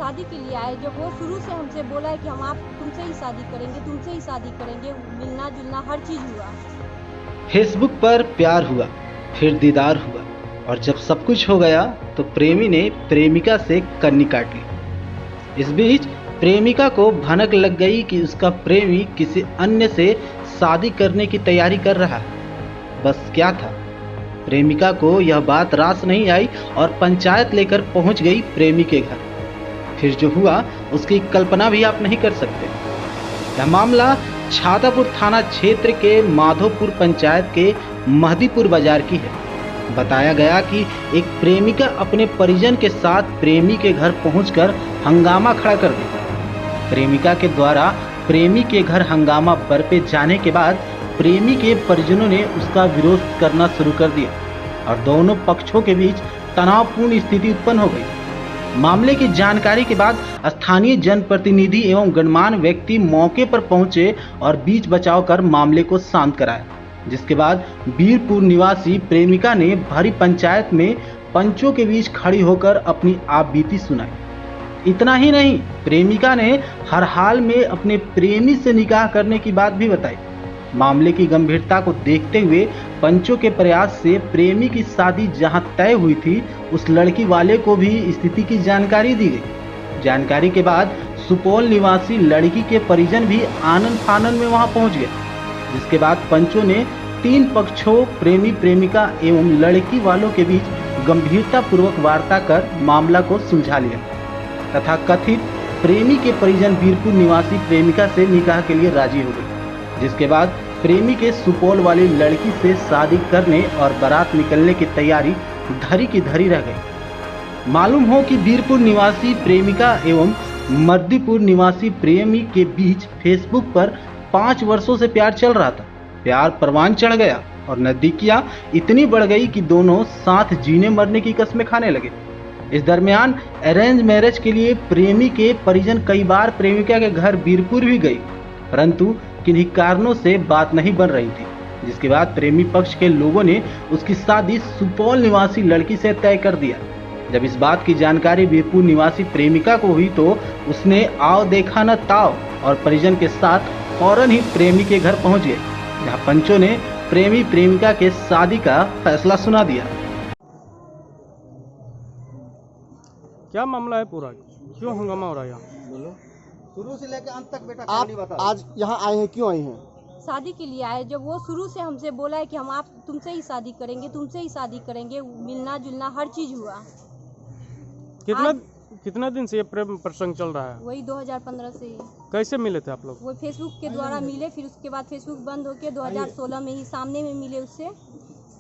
शादी के लिए आए, जब वो शुरू से हमसे बोला है कि हम आप तुमसे ही शादी करेंगे, तुमसे ही शादी करेंगे, मिलना जुलना हर चीज़ हुआ। फेसबुक पर प्यार हुआ, फिर दीदार हुआ और जब सब कुछ हो गया तो प्रेमी ने प्रेमिका से कन्नी काट ली। इस बीच प्रेमिका को भनक लग गई कि उसका प्रेमी किसी अन्य से शादी करने की तैयारी कर रहा है। बस क्या था, प्रेमिका को यह बात रास नहीं आई और पंचायत लेकर पहुंच गई प्रेमी के घर। फिर जो हुआ उसकी कल्पना भी आप नहीं कर सकते। यह मामला छातापुर थाना क्षेत्र के माधोपुर पंचायत के महदीपुर बाजार की है। बताया गया कि एक प्रेमिका अपने परिजन के साथ प्रेमी के घर पहुंचकर हंगामा खड़ा कर दी। प्रेमिका के द्वारा प्रेमी के घर हंगामा बरपे जाने के बाद प्रेमी के परिजनों ने उसका विरोध करना शुरू कर दिया और दोनों पक्षों के बीच तनावपूर्ण स्थिति उत्पन्न हो गई। मामले की जानकारी के बाद स्थानीय जनप्रतिनिधि एवं गणमान्य व्यक्ति मौके पर पहुंचे और बीच बचाव कर मामले को शांत कराया, जिसके बाद बीरपुर निवासी प्रेमिका ने भरी पंचायत में पंचों के बीच खड़ी होकर अपनी आपबीती सुनाई। इतना ही नहीं, प्रेमिका ने हर हाल में अपने प्रेमी से निकाह करने की बात भी बताई। मामले की गंभीरता को देखते हुए पंचों के प्रयास से प्रेमी की शादी जहां तय हुई थी, उस लड़की वाले को भी स्थिति की जानकारी दी गई। जानकारी के बाद सुपौल निवासी लड़की के परिजन भी आनन फानन में वहां पहुंच गए, जिसके बाद पंचों ने तीन पक्षों प्रेमी प्रेमिका एवं लड़की वालों के बीच गंभीरता पूर्वक वार्ता कर मामला को सुलझा लिया तथा कथित प्रेमी के परिजन बीरपुर निवासी प्रेमिका से निकाह के लिए राजी हो गए, जिसके बाद प्रेमी के सुपौल वाली लड़की से शादी करने और बारात निकलने की तैयारी धरी की धरी रह गई। मालूम हो कि बीरपुर निवासी प्रेमिका एवं मर्दीपुर निवासी प्रेमी के बीच फेसबुक पर 5 वर्षों से प्यार चल रहा था। प्यार परवान चढ़ गया और नजदीकियां इतनी बढ़ गई कि दोनों साथ जीने मरने की कस्में खाने लगे। इस दरमियान अरेंज मैरिज के लिए प्रेमी के परिजन कई बार प्रेमिका के घर बीरपुर भी गई, परंतु किन्हीं कारणों से बात नहीं बन रही थी, जिसके बाद प्रेमी पक्ष के लोगों ने उसकी शादी सुपौल निवासी लड़की से तय कर दिया। जब इस बात की जानकारी बीरपुर निवासी प्रेमिका को हुई तो उसने आओ देखा न ताव और परिजन के साथ फौरन ही प्रेमी के घर पहुंच गए, जहां पंचों ने प्रेमी प्रेमिका के शादी का फैसला सुना दिया। क्या मामला है पूरा, क्यों हंगामा हो रहा है यहाँ? बोलो, शुरू से लेकर अंत तक बेटा। आप आज यहाँ आए हैं, क्यों आए हैं? शादी के लिए आए, जब वो शुरू से हमसे बोला है कि हम आप तुमसे ही शादी करेंगे, तुमसे ही शादी करेंगे, मिलना जुलना हर चीज़ हुआ। कितना दिन से ये प्रेम प्रसंग चल रहा है? वही 2015 से ही। कैसे मिले थे आप लोग? वो फेसबुक के द्वारा मिले, फिर उसके बाद फेसबुक बंद होके 2016 में ही सामने में मिले उससे।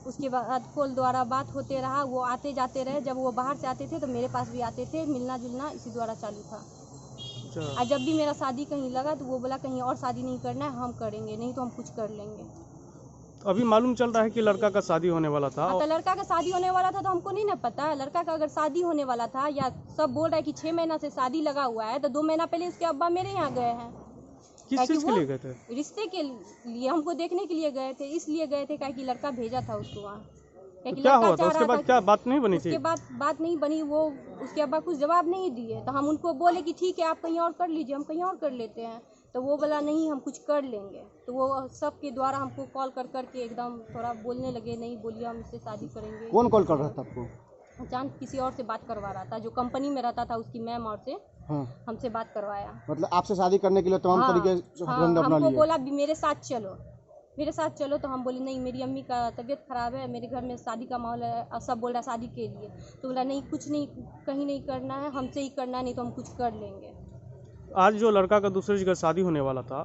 उसके बाद कॉल द्वारा बात होते रहा, वो आते जाते रहे। जब वो बाहर से आते थे तो मेरे पास भी आते थे, मिलना जुलना इसी द्वारा चालू था। और जब भी मेरा शादी कहीं लगा तो वो बोला कहीं और शादी नहीं करना है, हम करेंगे, नहीं तो हम कुछ कर लेंगे। अभी मालूम चल रहा है कि लड़का का शादी होने वाला था। तो लड़का का शादी होने वाला था तो हमको नहीं ना पता है। लड़का का अगर शादी होने वाला था, या सब बोल रहा है कि 6 महीना से शादी लगा हुआ है, तो 2 महीना पहले उसके अब्बा मेरे यहाँ गए हैं। किस चीज के लिए गए थे? रिश्ते के लिए, हमको देखने के लिए गए थे, इसलिए गए थे कि लड़का भेजा था उसको वहाँ। तो क्या हुआ था उसके बाद? क्या बात नहीं बनी थी? उसके बाद बात नहीं बनी, वो उसके अब्बा कुछ जवाब नहीं दिए। तो हम उनको बोले कि ठीक है आप कहीं और कर लीजिए, हम कहीं और कर लेते हैं। तो वो बोला नहीं हम कुछ कर लेंगे। तो वो सबके द्वारा हमको कॉल कर करके एकदम थोड़ा बोलने लगे, नहीं बोलिए हम इससे शादी करेंगे। कौन कॉल कर रहा था आपको? जान किसी और से बात करवा रहा था, जो कंपनी में रहता था उसकी मैम और से। हाँ। हमसे बात करवाया, मतलब आपसे शादी करने के लिए तमाम तरीके हथकंडे अपना लिए। हमको बोला मेरे साथ चलो, मेरे साथ चलो। तो हम बोले नहीं, मेरी अम्मी का तबीयत खराब है, मेरे घर में शादी का माहौल है, सब बोल रहा है शादी के लिए। तो बोला नहीं कुछ नहीं, कहीं नहीं करना है, हमसे ही करना है, नहीं तो हम कुछ कर लेंगे। आज जो लड़का का दूसरे जगह शादी होने वाला था,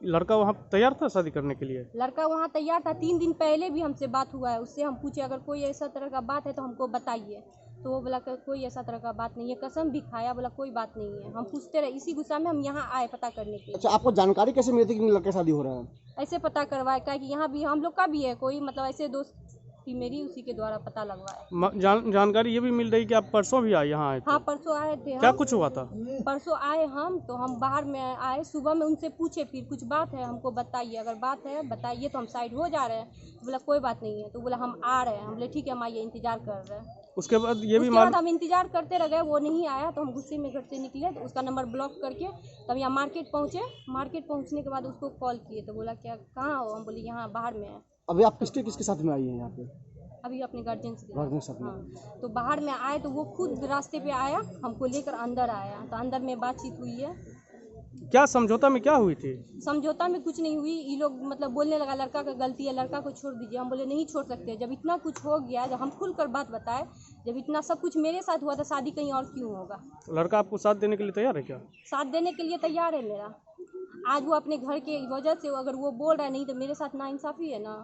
लड़का वहाँ तैयार था शादी करने के लिए? लड़का वहाँ तैयार था। 3 दिन पहले भी हमसे बात हुआ है, उससे हम पूछे अगर कोई ऐसा तरह का बात है तो हमको बताइए। तो वो बोला कोई ऐसा तरह का बात नहीं है, कसम भी खाया, बोला कोई बात नहीं है। हम पूछते रहे, इसी गुस्सा में हम यहाँ आए पता करने के लिए। अच्छा, आपको जानकारी कैसे मिली थी कि लड़का शादी हो रहा है? ऐसे पता करवाए, क्या कि यहाँ भी हम लोग का भी है कोई, मतलब ऐसे दोस्त थी मेरी, उसी के द्वारा पता लगवाया। जानकारी ये भी मिल रही कि आप परसों भी आए यहाँ आए थे। हाँ, परसों आए थे क्या हम। कुछ हुआ था? परसों आए हम, तो हम बाहर में आए, सुबह में उनसे पूछे फिर कुछ बात है हमको बताइए, अगर बात है बताइए तो हम साइड हो जा रहे हैं। तो बोला कोई बात नहीं है, तो बोला हम आ रहे हैं। हम बोले ठीक है, हम आइए, इंतजार कर रहे हैं। उसके बाद ये भी उसके बाद हम इंतजार करते रह गए, वो नहीं आया तो हम गुस्से में घर से निकले, तो उसका नंबर ब्लॉक करके तब यहाँ मार्केट पहुँचे। मार्केट पहुँचने के बाद उसको कॉल किए तो बोला क्या कहाँ हो? हम बोले यहाँ बाहर में है। अभी आप किसके साथ में आई हैं यहाँ पे? अभी अपने गार्जियन से गार्जियन साथ में। हाँ, तो बाहर में आए तो वो खुद रास्ते पे आया, हमको लेकर अंदर आया, तो अंदर में बातचीत हुई है। क्या समझौता में क्या हुई थी? समझौता में कुछ नहीं हुई। ये लोग मतलब बोलने लगा लड़का का गलती है, लड़का को छोड़ दीजिए। हम बोले नहीं छोड़ सकते, जब इतना कुछ हो गया, जब हम खुलकर बात बताए, जब इतना सब कुछ मेरे साथ हुआ तो शादी कहीं और क्यों होगा? लड़का आपको साथ देने के लिए तैयार है क्या? साथ देने के लिए तैयार है मेरा। आज वो अपने घर के वजह से अगर वो बोल रहा है, नहीं तो मेरे साथ नाइंसाफ़ी है ना।